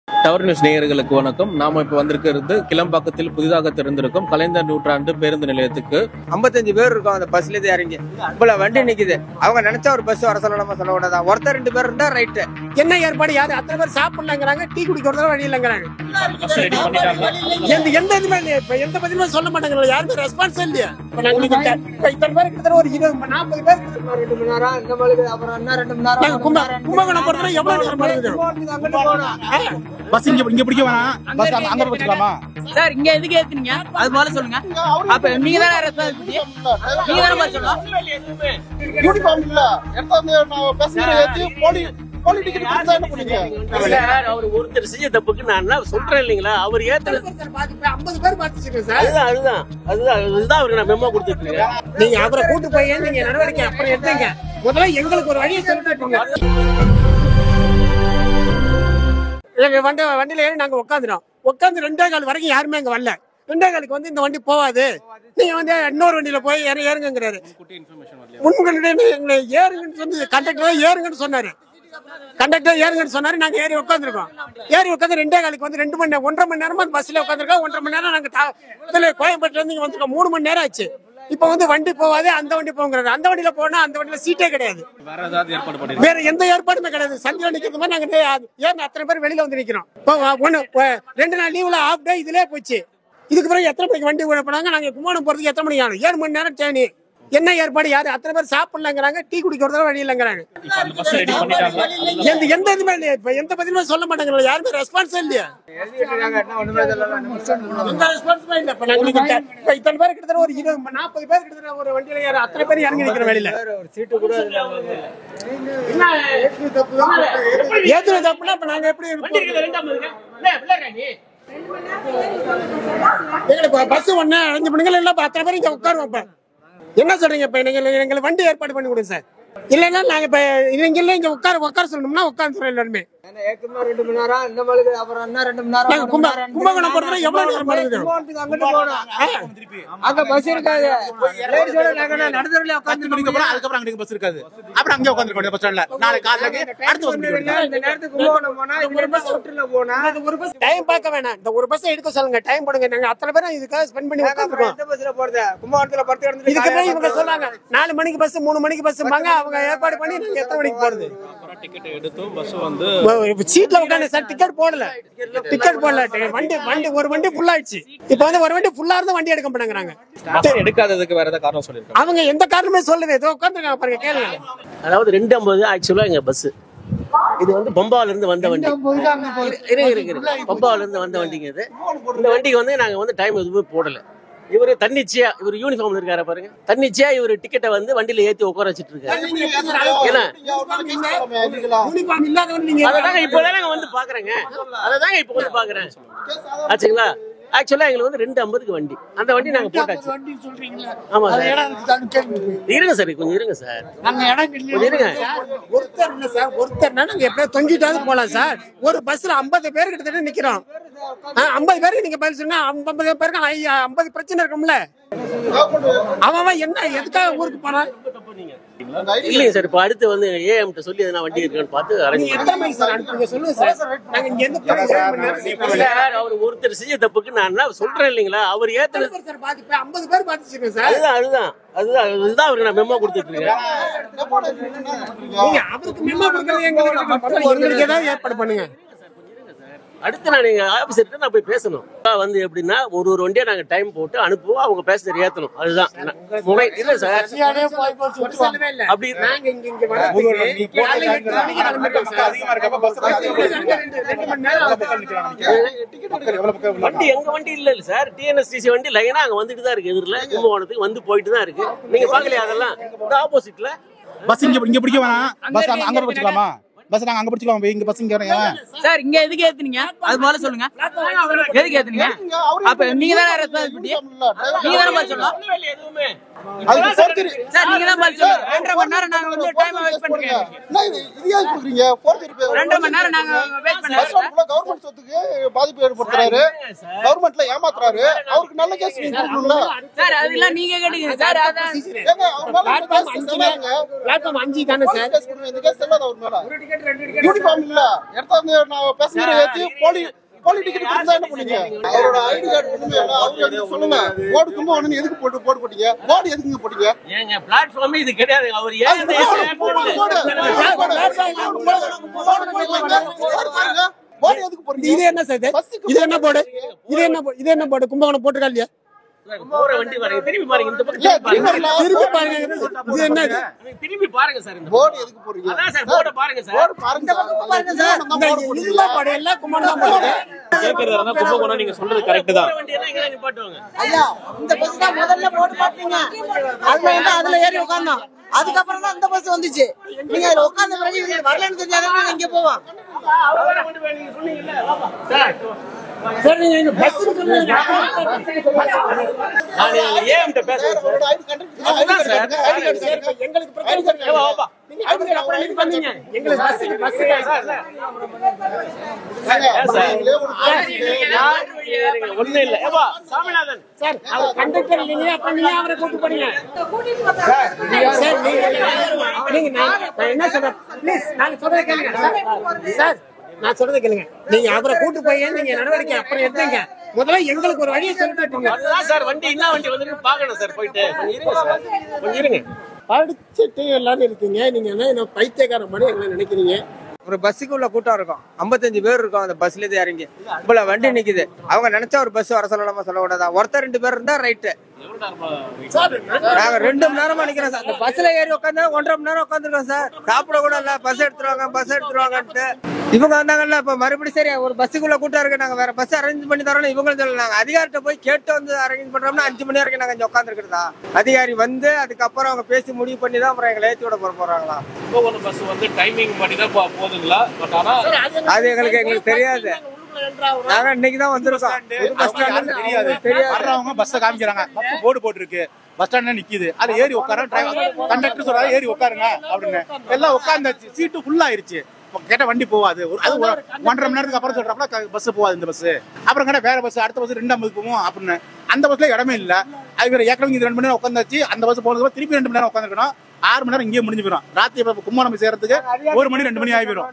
Tower news நேயர்களுக்கு வணக்கம். நாம இப்ப வந்திருக்கிறது கிளம்பாக்கத்தில் புதிதாக திறந்திருக்கும் கலைஞர் நூற்றாண்டு பேருந்து நிலையத்துக்கு. 55 பேர் இருக்கும் அந்த பஸ்ல இருந்து இறங்கி. இப்ப வண்டி நிக்குது. அவங்க நினைச்சா ஒரு பஸ் வர சொல்லலாமா சொல்ல கூடாதா? ஒருத்தர் 2 பேர் இருந்தா ரைட்டு. என்ன ஏற்பாடு? யாரு அத்தனை பேர் சாப்பிடலங்கிறாங்க, டீ குடிக்கிறதா வழி இல்லைங்கிறாங்க. எந்த இதுமே இல்லையா? இப்ப எந்த பதிலுமே சொல்ல மாட்டாங்க. யாருமே ரெஸ்பான்ஸ் இல்லையா? இத்தனை பேர் கிட்டத்தட்ட ஒரு 40 பேர் 2 மணி நேரம் இந்த மாதிரி அப்புறம் என்ன 2 மணி நேரம் கும்பகோணம் போறதுல எவ்வளவு நேரம் பண்ணுது? பஸ் இங்க பிடிக்க வேணாம், பஸ் அங்க வச்சுக்கலாமா சார்? இங்க எதுக்கு ஏத்துனீங்க அது போல சொல்லுங்க. அப்ப நீங்க தான ரெஸ்பான்சிபிலிட்டி, நீங்க தான பாத்து சொல்லணும். யூனிஃபார்ம் இல்ல எடுத்து பஸ்ல ஏத்தி போலி டிக்கெட் கொடுத்தா என்ன பண்ணுவீங்க? அவர் ஒருத்தர் செஞ்ச தப்புக்கு நான் என்ன சொல்றேன் இல்லீங்களா? அவர் ஏத்துறது 50 பேர் பாத்துச்சிருக்கேன் சார். அதுதான் அவருக்கு நான் மெமோ கொடுத்துட்டு இருக்கேன். நீங்க அவரை கூட்டு போய் நீங்க நடவடிக்கை அப்புறம் எடுத்தீங்க. முதல்ல எங்களுக்கு ஒரு வழியை சொல்லிட்டு வண்டியில ஏறி நாங்க உட்காந்துடும். உட்காந்து 2:15 வரைக்கும் யாருமே அங்க வரல. 2:15 வந்து இந்த வண்டி போவாது, நீங்க வந்து இன்னொரு வண்டியில போய் ஏறுங்கிறாரு. முன்கூட்டியே எங்களை ஏறுங்கன்னு சொல்லி கண்டக்டர் ஏறுங்கன்னு சொன்னாரு. நாங்க ஏறி உட்காந்துருக்கோம். ஏறி உட்காந்து 2:15 வந்து 2 மணி நேரம் 1.5 மணி நேரமா பஸ்ல உட்காந்துருக்கோம். 1.5 மணி நேரம் நாங்க இதுல கோயம்பேட்டுல இருந்து வந்திருக்கோம். 3 மணி நேரம் ஆச்சு. இப்ப வந்து வண்டி போவாது, அந்த வண்டி போங்கிறாரு. அந்த வண்டியில போனா அந்த வண்டியில சீட்டே கிடையாது. வேற எந்த ஏற்பாடுமே கிடையாது. சந்தில நிக்கிறது மாதிரி நாங்க ஏன் அத்தனை பேர் வெளியில வந்து நிக்கிறோம். 2 நாள் லீவ்ல ஆஃப் டே இதுலயே போச்சு. இதுக்கு பிறகு எத்தனை மணிக்கு வண்டி போனாங்க? நாங்க கும்பகோணம் போறதுக்கு எத்தனை மணிக்கு ஆகும்? 7 மணி நேரம் ட்ரெயின். என்ன ஏற்பாடு? யாரு அத்தனை பேர் சாப்பிடலங்கிறாங்க, டீ குடிக்கிறதா வழி இல்லைங்கிறாங்க. எந்த இதுமே இல்லையா? இப்ப எந்த பதிலுமே சொல்ல மாட்டாங்க. யாருமே ரெஸ்பான்ஸ் இல்லையா? எந்த ரெஸ்பான்ஸுமே இல்ல. இப்ப இத்தனை பேர் கிட்டத்தட்ட ஒரு 40 பேர் கிட்டத்தட்ட ஒரு வண்டியில யாரு அத்தனை பேர் இறங்கி நிக்கிற வேலையில சீட்டு கூட ஏத்துன தப்புனா இப்ப நாங்க எப்படி எங்களுக்கு பஸ் 1 மணிகள் எல்லாம் அத்தனை பேர் இங்க உட்காருவோம். என்ன சொல்றீங்க? இப்ப எங்களுக்கு வண்டி ஏற்பாடு பண்ணி கொடுங்க சார். இல்லன்னா நாங்க இப்ப இங்க உட்கார சொல்லணும்னா உட்கார்ந்து எல்லாருமே 2 மணி நேரம் இந்த மாதிரி அப்புறம் என்ன 2 மணி நேரம் கும்பகோணம் போறதுல எவ்வளவு நேரம் பண்ணுது? அங்கிட்டு போறோம். அங்க பஸ் இருக்காது. நடந்துறதுல உட்கார்ந்து அதுக்கப்புறம் அங்க பஸ் இருக்காது. அப்புறம் அங்கே உட்கார்ந்து பஸ் ஸ்டாண்ட்ல நாளை காலையில அடுத்த பஸ் இந்த நேரத்துக்கு கும்பகோணம் போனா ஒரு பஸ் அவுட்டர்ல போனா ஒரு பஸ் டைம் பார்க்க வேணாம். இந்த ஒரு பஸ் எடுக்க சொல்லுங்க, டைம் போடுங்க. நாங்க அத்தனை பேரும் இதுக்காக ஸ்பெண்ட் பண்ணி உட்கார்ந்துறோம். எந்த பஸ்ல போறது? கும்பகோணத்துல படுத்து கிடந்து இதுக்கு போய் இவங்க சொன்னாங்க 4 மணிக்கு பஸ் 3 மணிக்கு பஸ்பாங்க. அவங்க ஏற்பாடு பண்ணி நாங்க எத்தனை மணிக்கு போறது? டிக்கெட் எடுத்து பஸ் வந்து சீட்ல உட்கார்ந்து சார் டிக்கெட் போடல. வண்டி ஒரு வண்டி ஃபுல் ஆயிடுச்சு. இப்ப வந்து ஒரு வண்டி ஃபுல்லா இருந்தா வண்டி எடுக்க மாட்டேங்கிறாங்க. எடுக்காததுக்கு வேற ஏதாவது காரணம் சொல்லிருக்காங்க. அவங்க எந்த காரணமே சொல்லல. ஏதோ உட்கார்ந்துருக்காங்க பாருங்க, கேளுங்க. அதாவது 2:50 ஆக்சுவலா எங்க பஸ் இது வந்து பம்பாவில இருந்து வந்த வண்டி. பம்பாவில இருந்து வந்த வண்டிங்க இது. இந்த வண்டிக்கு வந்து நாங்க வந்து டைம் எதுவுமே போடல. இவரு தன்னிச்சையா, இவர் யூனிஃபார்ம்ல இருக்காரு பாருங்க, தன்னிச்சையா இவரு டிக்கெட்டை வந்து வண்டியில ஏத்தி உட்கார வச்சிட்டு இருக்காரு. அததாங்க இப்பதான் நாங்க வந்து பாக்குறேங்க. அததாங்க இப்ப வந்து பாக்குறேன். ஆச்சுங்களா? ஆக்சுவலா எங்களுக்கு வந்து 2:50 வண்டி. அந்த வண்டி நாங்க போட்டாச்சு. ஆமா சார், இருங்க சார், கொஞ்சம் இருங்க சார். ஒருத்தர் நாங்க எப்படியா தொங்கிட்டாவது போலாம் சார். ஒரு பஸ்ல 50 பேர் கிட்ட நிக்கிறோம். 50 பேருக்கு நீங்க பதில் சொன்னா 50 பேருக்கு 50 பிரச்சனை இருக்கும்ல. அவன் என்ன எதுக்காக ஊருக்கு போறான்? இல்லைங்க சார், இப்ப அடுத்து வந்து ஏஎம் சொல்லி எதனா வண்டி இருக்கான்னு பார்த்து அவர் ஒருத்தர் செஞ்ச தப்புக்கு நான் என்ன சொல்றேன் இல்லீங்களா? அவர் ஏத்துறது 50 பேர் பாத்துச்சிருக்கேன் சார். அதுதான் அவருக்கு நான் மெமோ கொடுத்துட்டு இருக்கேன். நீங்க அவருக்கு மெமோ கொடுக்கறது எங்களுக்கு ஏதாவது ஏற்பாடு பண்ணுங்க. அடுத்து நான் எங்க ஆபீசர்கிட்ட நான் போய் பேசணும். வந்து எப்படின்னா ஒரு வண்டியா நாங்க டைம் போட்டு அனுப்புவோம். அவங்க பேசஞ்சர் ஏத்தணும். அதுதான் முனை இல்ல சார். அப்படி வண்டி எங்க வண்டி இல்ல சார். டிஎன்எஸ்டிசி வண்டி லைனா அங்க வந்துட்டு தான் இருக்கு. எதிரில கும்பகோணத்துக்கு வந்து போயிட்டு தான் இருக்கு. நீங்க பாக்கலையா? அதெல்லாம் ஆப்போசிட்ல பஸ் இங்க பிடிக்க வேணாம், பஸ் அங்க வச்சுக்கலாமா? பஸ் நாங்க அங்க பிடிச்சிக்கலாம். இங்க பஸ் இங்க வரேன் சார். இங்க எதுக்கு ஏத்துனீங்க அது போல சொல்லுங்க. எதுக்கு ஏத்துனீங்க? அப்ப நீங்க தான ரெஸ்பான்சிபிலிட்டி, நீங்க தான பாத்து சொல்லணும். அதுக்கு forgery. சார் நீங்க தான் பதில் சொல்லுங்க. 2.5 மணி நேரம் நாங்க வந்து டைம் வேஸ்ட் பண்றீங்க. என்ன இது ஏன் கொடுக்குறீங்க? forgery 2.5 மணி நேரம் நாங்க வேஸ்ட் பண்ணல. கவர்மெண்ட் சொத்துக்கு பாதிப்பு ஏற்படுத்துறாரு, கவர்மெண்ட்ல ஏமாத்துறாரு. அவருக்கு நல்ல கேஸ் நீங்க கொடுக்கணும்ல சார். அதெல்லாம் நீங்க கேட்டீங்க சார். அதான் ஏங்க அவர் மேல கேஸ் செல்லாதுங்க. பிளாட்ஃபார்ம் 5 தானே சார். கேஸ் கொடுங்க. இந்த கேஸ் செல்லாத அவர் மேல. யூனிஃபார்ம் இல்ல. எடுத்து நான் பேசஞ்சர் ஏத்தி போலி டிக்கெட் கொடுத்தா என்ன பண்ணீங்க? அவரோட ஐடி கார்டு ஒண்ணுமே இல்ல. அவரு எதுக்கு சொல்லுங்க. போர்டு கும்ப ஒண்ணு எதுக்கு போட்டு போட்டீங்க? போர்டு எதுக்குங்க போட்டீங்க? ஏங்க பிளாட்ஃபார்ம் இது கிடையாது. அவர் ஏன் இந்த போர்டு எதுக்கு போறீங்க? இது என்ன சார்? இது என்ன போர்டு? இது என்ன போர்டு? கும்பகோணம் போட்டுக்கா இல்லையா? போற வண்டி பாருங்க. திரும்பி பாருங்க. இந்த பக்கம் திருப்பி பாருங்க. இது என்ன இது? திரும்பி பாருங்க சார். இந்த போர்டு எதுக்கு போறீங்க? அதான் சார் போர்டு பாருங்க சார். போர்டு பாருங்க சார். இதெல்லாம் போர்டு எல்லாம் கும்பகோணம் தான் போடுது. கேக்குறதா இருந்தா கும்பகோணம் நீங்க சொல்றது கரெக்ட் தான். வண்டி எல்லாம் இங்க நிப்பாட்டுவாங்க. ஐயா இந்த பஸ் தான் முதல்ல போட்டு பாத்தீங்க. அதுல ஏறி உட்கார்ந்தோம். அதுக்கப்புறம் தான் இந்த பஸ் வந்துச்சு. நீங்க அதுல உட்கார்ந்த பிறகு இவங்க வரலன்னு தெரிஞ்சாதான் இங்க போவோம். நீங்க சொன்னீங்கல்ல சார். சார் நீங்க இந்த பஸ்ஸுக்கு சொல்லுங்க. நான் ஏன்ட்ட பேசுறேன் sir. ID card ID card sir. எங்களுக்கு பிரச்சனை சார். வாப்பா. நீங்க ஐடி கார்டு அப்புறம் இது பண்ணீங்க. எங்களுக்கு பஸ் ஒண்ணு இல்ல. ஏப்பா சாமிநாதன் சார் அவர் கண்டக்டர் இல்லைங்க. அப்புறம் நீங்க அவரை கூட்டு போறீங்க. சார் நீங்க நான் என்ன சொல்றேன்? ப்ளீஸ் நான் சொல்றதை கேளுங்க சார். நான் சொல்றதை கேளுங்க. நீங்க அவரை கூட்டு போய் நீங்க நடவடிக்கை அப்புறம் எடுத்தீங்க. முதல்ல எங்களுக்கு ஒரு வழியை சொல்லிட்டு அதுதான் சார். வண்டி என்ன வண்டி வந்துருக்கு பாக்கணும் சார். போயிட்டு கொஞ்சம் இருங்க சார். கொஞ்சம் இருங்க. படிச்சுட்டு எல்லாரும் இருக்கீங்க. நீங்க என்ன பைத்தியக்கார மாதிரி என்ன நினைக்கிறீங்க? ஒரு பஸ்ஸுக்கு உள்ள கூட்டம் இருக்கும். 55 பேர் இருக்கும் அந்த பஸ்ல இருந்து இறங்கி. இவ்வளோ வண்டி நிக்குது. அவங்க நினைச்சா ஒரு பஸ் வர சொல்லலாமா சொல்லக்கூடாதா? ஒருத்தர் 2 பேர் இருந்தா ரைட்டு. நாங்க 2 மணி நேரமா நிக்கிறோம் சார். அந்த பஸ்ல ஏறி உட்காந்து 1.5 மணி நேரம் உட்காந்துருக்கோம் சார். சாப்பிட கூட இல்ல. பஸ் எடுத்துருவாங்கன்ட்டு இவங்க வந்தாங்கல்ல. இப்ப மறுபடியும் சரி ஒரு பஸ்ஸுக்குள்ள கூட்டம் இருக்கு, நாங்க வேற பஸ் அரேஞ்ச் பண்ணி தரோம் இவங்களும் சொல்லலாம். அதிகாரிட்ட போய் கேட்டு வந்து அரேஞ்ச் பண்றோம்னா 5 மணி வரைக்கும் நாங்க இங்க உட்காந்துருக்கிறதா? அதிகாரி வந்து அதுக்கப்புறம் அவங்க பேசி முடிவு பண்ணி தான் அப்புறம் எங்களை ஏற்றி விட போறாங்களா? கும்பகோணம் பஸ் வந்து டைமிங் படி தான் போகுதுங்களா? பட் ஆனா அது எங்களுக்கு தெரியாது. நாங்க இன்னைக்கு தான் வந்திருக்கோம். வர்றவங்க பஸ் காமிக்கிறாங்க. பஸ் போர்டு போட்டுருக்கு. பஸ் ஸ்டாண்ட்ல நிக்குது. அது ஏறி உட்கார கண்டக்டர் சொல்றாரு ஏறி உட்காருங்க அப்படின்னு. எல்லாம் உட்கார்ந்தாச்சு. சீட்டு ஃபுல் ஆயிருச்சு. கேட்ட வண்டி போவாது. அது 1.5 மணி நேரத்துக்கு அப்புறம் சொல்றாப்ல பஸ் போவாது இந்த பஸ். அப்புறம் கேட்ட வேற பஸ் அடுத்த பஸ் 2:50 போவோம் அப்படின்னு. அந்த பஸ்ல இடமே இல்ல. அது ஏற்கனவே 2 மணி நேரம் உட்காந்தாச்சு. அந்த பஸ் போனதுக்கு திருப்பி 2 மணி நேரம் உட்காந்துருக்கணும். 6 மணி நேரம் இங்கே முடிஞ்சு போயிடும். ராத்திரி கும்பகோணம் சேர்றதுக்கு 1 மணி 2 மணி ஆகி போயிடும்.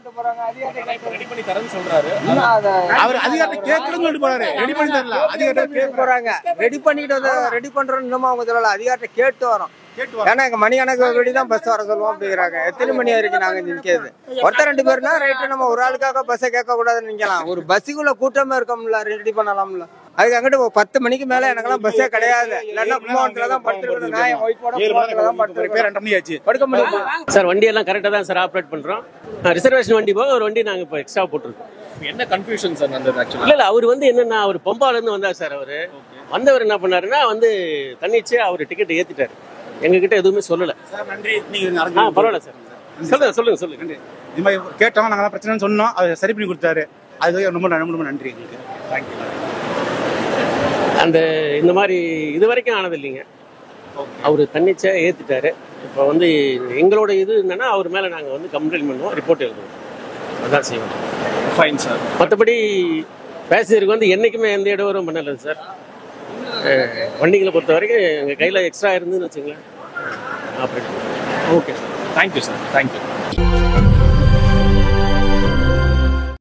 ரெடி பண்ணி தரேன்னு சொல்றாரு. அவர் அதிகாரத்தை கேட்கணும்னு சொல்லிட்டு போறாரு. ரெடி பண்ணி தரல. அதிகாரத்தை கேட்க போறாங்க. ரெடி பண்றோம். இன்னும் அவங்க சொல்லல. அதிகாரத்தை கேட்டு வரோம். ஏன்னா எங்க மணி கணக்கு வெளிதான் பஸ் வர சொல்லுவோம் அப்படிங்கிறாங்க. எத்தனை மணி வரைக்கும் நாங்க நிற்கிறது? ஒருத்தர் 2 பேர்னா ரைட்டு. நம்ம ஒரு ஆளுக்காக பஸ்ஸை கேட்க கூடாதுன்னு நிக்கலாம். ஒரு பஸ்ஸுக்குள்ள கூட்டமே இருக்கோம்ல, ரெடி பண்ணலாம்ல. அதுக்கு அங்கிட்டு 10 மணிக்கு மேல எனக்கெல்லாம் பஸ்ஸே கிடையாது. இல்லன்னா கும்பகோணத்துல தான் படுத்துருக்கணும். நான் என் ஒய்ஃபோட தான் படுத்துருக்கேன். படுக்க முடியுமா சார்? வண்டி எல்லாம் கரெக்டா தான் சார் ஆப்ரேட் பண்றோம். ரிசர்வேஷன் வண்டி போக ஒரு வண்டி நாங்க இப்போ எக்ஸ்ட்ரா போட்டிருக்கோம். என்ன கன்ஃபியூஷன் சார் அந்த ஆக்சுவலா? இல்ல அவர் வந்து என்னன்னா அவர் பம்பால இருந்து வந்தார் சார். அவரு வந்தவர் என்ன பண்ணாருன்னா வந்து தன்னிச்சே அவர் டிக்கெட் ஏத்திட்டாரு. எங்க கிட்ட எதுவுமே சொல்லல. நன்றி. நீங்க பரவாயில்ல சார். சொல்லுங்க. இது மாதிரி கேட்டோம். நாங்க பிரச்சனை சொன்னோம். அவர் சரி பண்ணி கொடுத்தாரு. அது ரொம்ப நன்றி எங்களுக்கு. தேங்க்யூ. அந்த இந்த மாதிரி இது வரைக்கும் ஆனது இல்லைங்க. அவரு தன்னிச்சா ஏத்திட்டாரு. இப்போ வந்து எங்களோட இது என்னன்னா அவர் மேல நாங்க வந்து கம்ப்ளைண்ட் பண்ணுவோம், ரிப்போர்ட் எழுதுவோம். அதான் செய்வோம். Fine sir. மற்றபடி பேசஞ்சருக்கு வந்து என்னைக்குமே எந்த இடவரும் பண்ணல சார். வண்டிகளை பொறுத்த வரைக்கும் எங்கள் கையில் எக்ஸ்ட்ரா இருந்துன்னு வச்சுங்களேன். அப்படி okay sir. Thank you sir. Thank you.